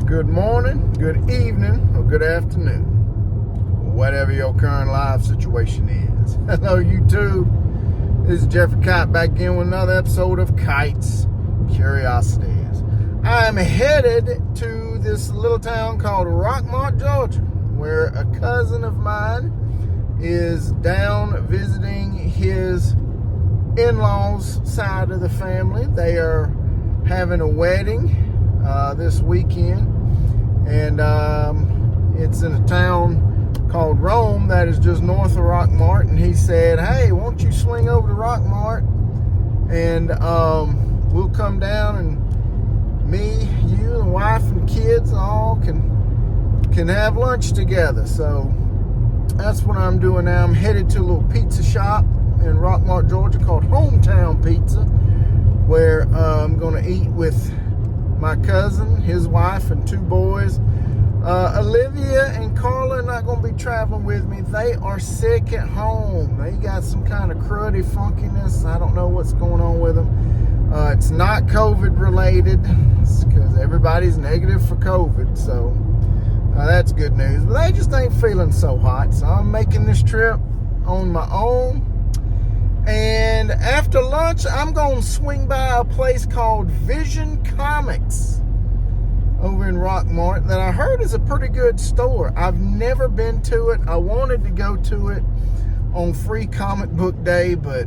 good morning, good evening, or good afternoon, whatever your current life situation is. Hello, YouTube. This is Jeffrey Kite back again with another episode of Kite's Curiosities. I'm headed to this little town called Rockmart, Georgia, where a cousin of mine is down visiting his in-laws side of the family. They are having a wedding this weekend, and it's in a town called Rome that is just north of Rockmart. And he said, hey, won't you swing over to Rockmart and we'll come down, and me, you, and wife and kids all can have lunch together. So that's what I'm doing now. I'm headed to a little pizza shop in Rockmart, Georgia called Hometown Pizza, where I'm going to eat with my cousin, his wife, and two boys. Olivia and Carla are not going to be traveling with me. They are sick at home. They got some kind of cruddy funkiness. I don't know what's going on with them. It's not COVID related, because everybody's negative for COVID. So that's good news. But they just ain't feeling so hot. So I'm making this trip on my own. And after lunch, I'm going to swing by a place called Vision Comics over in Rockmart that I heard is a pretty good store. I've never been to it. I wanted to go to it on Free Comic Book Day, but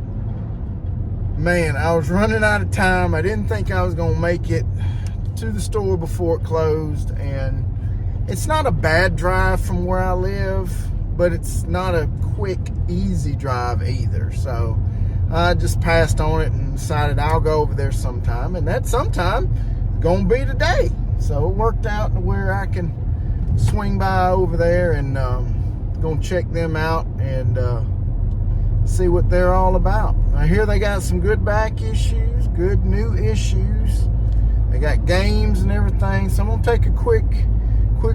man, I was running out of time. I didn't think I was going to make it to the store before it closed. And it's not a bad drive from where I live, but it's not a quick, easy drive either. So I just passed on it and decided I'll go over there sometime. And that sometime is going to be today. So it worked out to where I can swing by over there and going to check them out and see what they're all about. I hear they got some good back issues, good new issues. They got games and everything. So I'm going to take a quick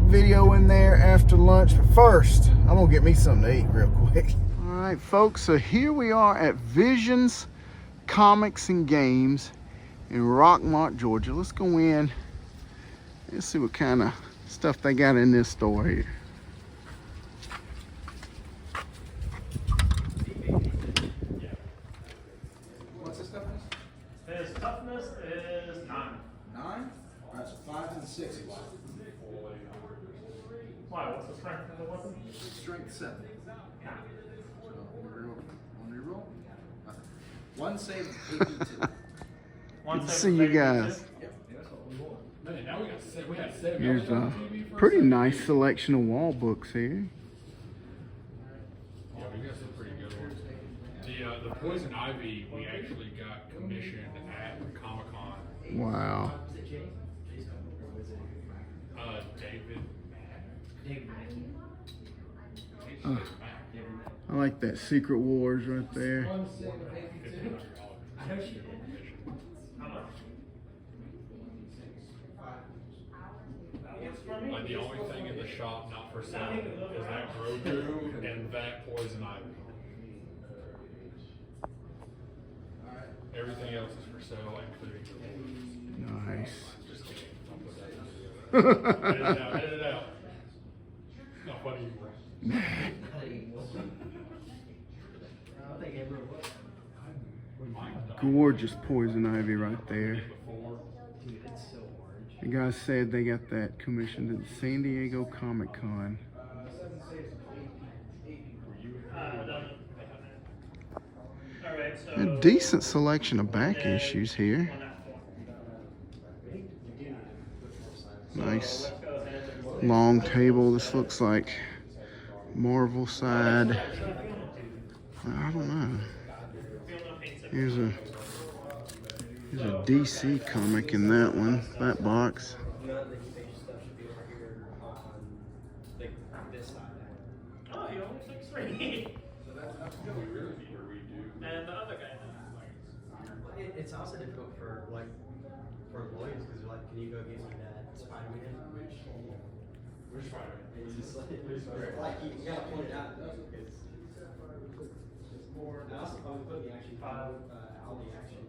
video in there after lunch. But first, I'm going to get me something to eat real quick. All right, folks, so here we are at Visions Comics and Games in Rockmart, Georgia. Let's go in. Let's see what kind of stuff they got in this store here. What's this toughness? His toughness is 9. 9? Alright, so 5 and 6. Why? What's the strength of the weapon? Strength 7. So, one reroll. One save, 82. One Good to save see is you 82. guys. Yep. Man, now we had 7. Here's a pretty nice selection of wall books here. Yeah, we got some pretty good ones. The Poison Ivy we actually got commissioned at Comic-Con. Wow. David. I like that Secret Wars right there. How much? The only thing in the shop not for sale is that Grogu and that Poison Ivy. Everything else is for sale, including the Nice. Just kidding. Don't put that in. Edit it out. Not funny Gorgeous Poison Ivy right there. The guys said they got that commissioned at the San Diego Comic-Con. Alright, so A decent selection of back issues here. Nice long table. This looks like Marvel side. I don't know. Here's a DC comic in that one, that box. Oh, you only took 3. And the other guy then? It's also difficult for lawyers because they're like, can you go against your dad, Spider-Man? Which Spider-Man? It's just like you gotta point it out though, because it's more. And also, if I put the action, all the action.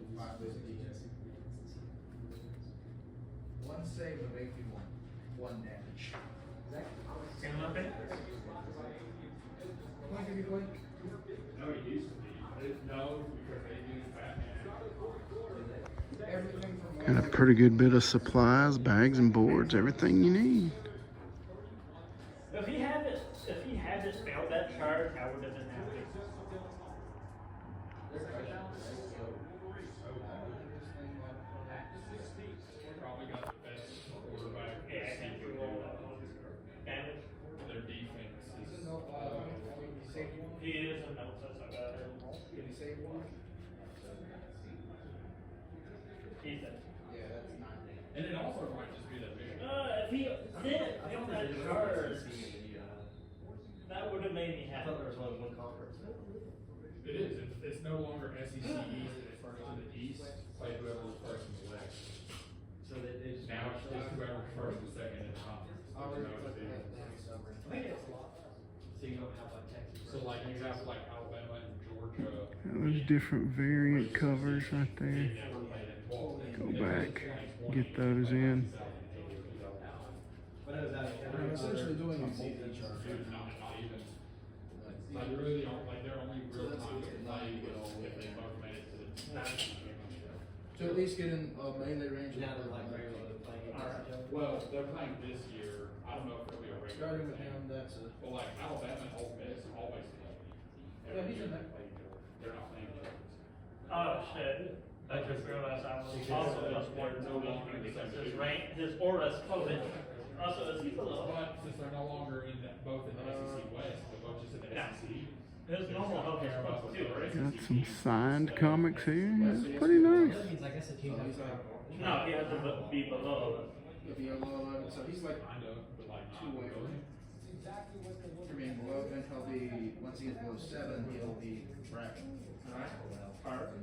One save of 81. one damage. Can I look at it? Can I give you a link? No, it used to be. No, because they use Batman. Everything from Got a pretty good bit of supplies, bags and boards, everything you need. If he hadn't failed that charge, I would have been happy. Probably got the best quarterback. Yeah, I can't do all that damage. Their defense is. He is a no, that's not bad. Can you save one? He's a. Yeah, that's not. And it also might just be that vision. If he didn't fail that charge, that would have made me I happy. thought there was only one conference. It is. It's no longer SEC East. It's first in the East. Play whoever was first in the West. So they just Now it's just whoever's first and second in the conference. There's no division. I think it's a lot. So you don't have like Texas. So like you have like Alabama and Georgia. There's different variant covers right there. Go back, get those in. But it was out I'm essentially doing a multi charge. Dude, not even. Like really, like their only real time to play was if they both made it to the national championship. To at least get in melee range. Now they're like regularly playing against each other. Well, they're playing this year. I don't know if it'll be a regular. Starting with thing. him, that's a. Well, like Alabama and Ole Miss always play. Yeah, he's in that. They're not playing each other. Oh shit. I just realized I was also plus one because his aura's COVID. Also, is he below? But since they're no longer in both in the SEC West, they're both just in the Yeah. SEC. His normal health is plus two, right? Got some signed comics here. It's pretty nice. That means I guess the team has to. No, he has to be below. If you're below 11, so he's like Kind of, but like two away from him. For being below, then he'll be, once he gets below 7, he'll be bracket. Alright. Alright.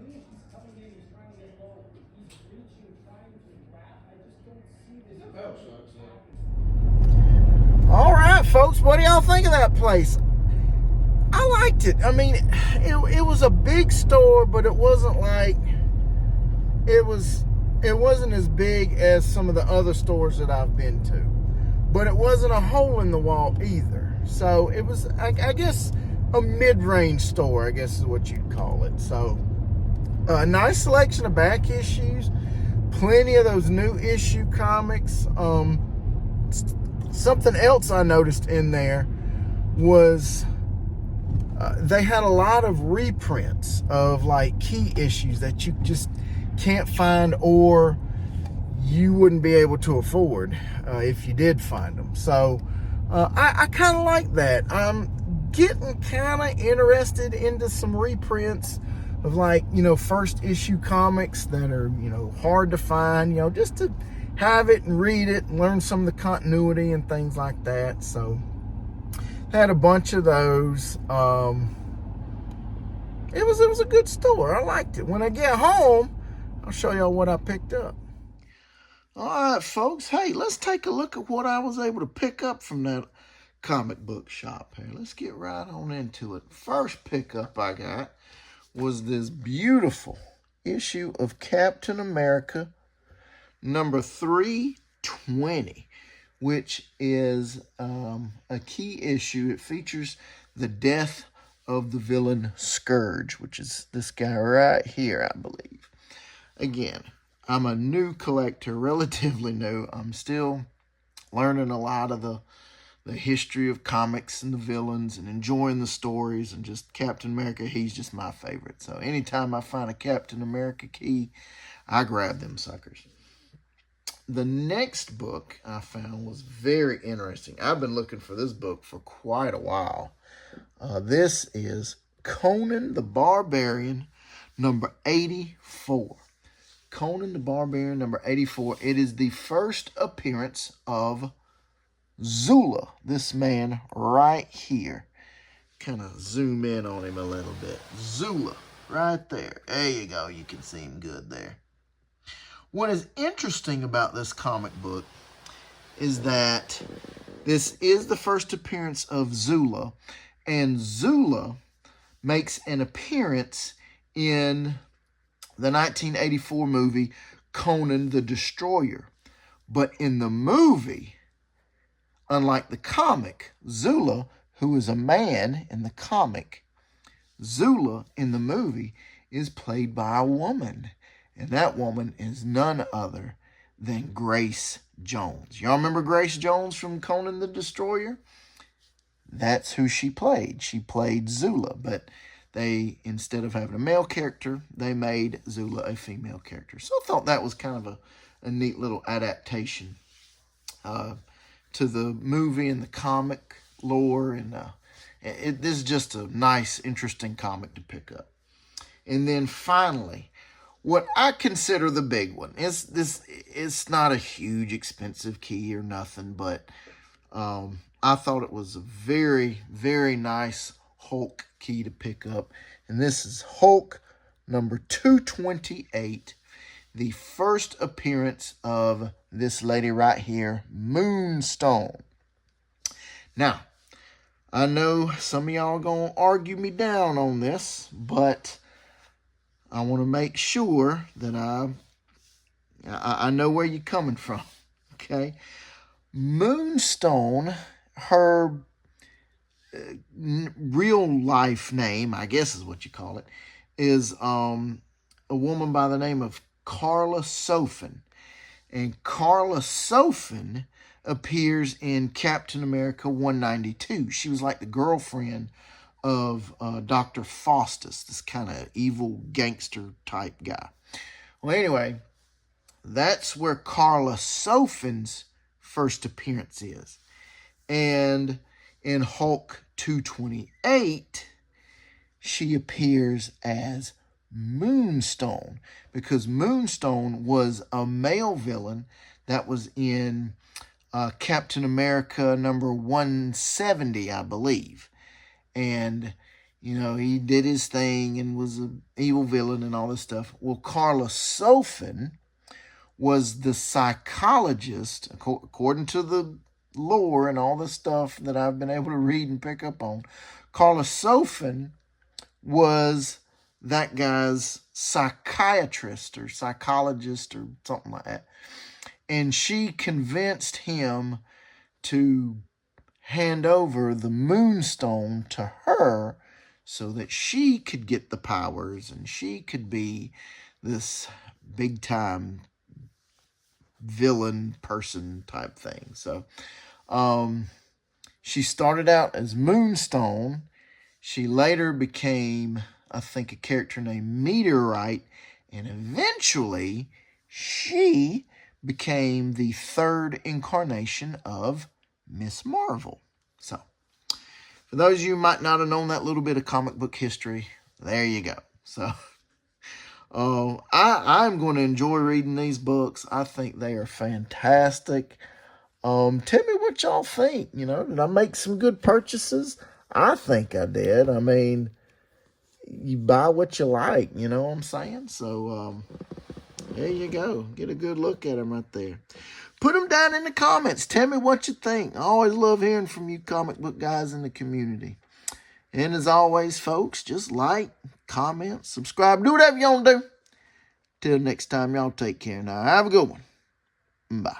Oh, shucks. All right, folks, what do y'all think of that place? I liked it. I mean, it was a big store, but it wasn't like it wasn't as big as some of the other stores that I've been to. But it wasn't a hole in the wall either. So it was, I guess, a mid-range store, I guess is what you'd call it. So a nice selection of back issues, plenty of those new issue comics. Something else I noticed in there was they had a lot of reprints of like key issues that you just can't find or you wouldn't be able to afford if you did find them. So I kind of like that. I'm getting kind of interested into some reprints of like, first issue comics that are, hard to find, just to have it and read it and learn some of the continuity and things like that. So had a bunch of those. It was a good store. I liked it. When I get home, I'll show y'all what I picked up. All right, folks. Hey, let's take a look at what I was able to pick up from that comic book shop here. Let's get right on into it. First pickup I got was this beautiful issue of Captain America number 320, which is a key issue. It features the death of the villain Scourge, which is this guy right here, I believe. Again, I'm a new collector, relatively new. I'm still learning a lot of the history of comics and the villains and enjoying the stories, and just Captain America, he's just my favorite. So anytime I find a Captain America key, I grab them suckers. The next book I found was very interesting. I've been looking for this book for quite a while. This is Conan the Barbarian, number 84. Conan the Barbarian, number 84. It is the first appearance of Zula, this man right here. Kind of zoom in on him a little bit. Zula, right there. There you go. You can see him good there. What is interesting about this comic book is that this is the first appearance of Zula, and Zula makes an appearance in the 1984 movie Conan the Destroyer. But in the movie, Unlike the comic, Zula, who is a man in the comic, Zula in the movie is played by a woman. And that woman is none other than Grace Jones. Y'all remember Grace Jones from Conan the Destroyer? That's who she played. She played Zula, but they, instead of having a male character, they made Zula a female character. So I thought that was kind of a neat little adaptation to the movie and the comic lore. And this is just a nice, interesting comic to pick up. And then finally, what I consider the big one is this. It's not a huge, expensive key or nothing, but I thought it was a very, very nice Hulk key to pick up. And this is Hulk number 228, the first appearance of this lady right here, Moonstone. Now, I know some of y'all are going to argue me down on this, but I want to make sure that I know where you're coming from, okay? Moonstone, her real life name, I guess is what you call it, is a woman by the name of Carla Sofin. And Carla Sofin appears in Captain America 192. She was like the girlfriend of Dr. Faustus, this kind of evil gangster type guy. Well, anyway, that's where Carla Sofin's first appearance is. And in Hulk 228, she appears as Moonstone, because Moonstone was a male villain that was in Captain America number 170, I believe. And, you know, he did his thing and was an evil villain and all this stuff. Well, Carla Sofin was the psychologist, according to the lore and all the stuff that I've been able to read and pick up on. Carla Sofin was that guy's psychiatrist or psychologist or something like that. And she convinced him to hand over the Moonstone to her so that she could get the powers and she could be this big time villain person type thing. So she started out as Moonstone. She later became, I think, a character named Meteorite, and eventually she became the third incarnation of Miss Marvel. So, for those of you who might not have known that little bit of comic book history, there you go. So, I'm going to enjoy reading these books. I think they are fantastic. Tell me what y'all think. You know, did I make some good purchases? I think I did. I mean, you buy what you like, you know what I'm saying? So, there you go. Get a good look at them right there. Put them down in the comments. Tell me what you think. I always love hearing from you comic book guys in the community. And as always, folks, just like, comment, subscribe, do whatever you want to do. Till next time, y'all take care now. Have a good one. Bye.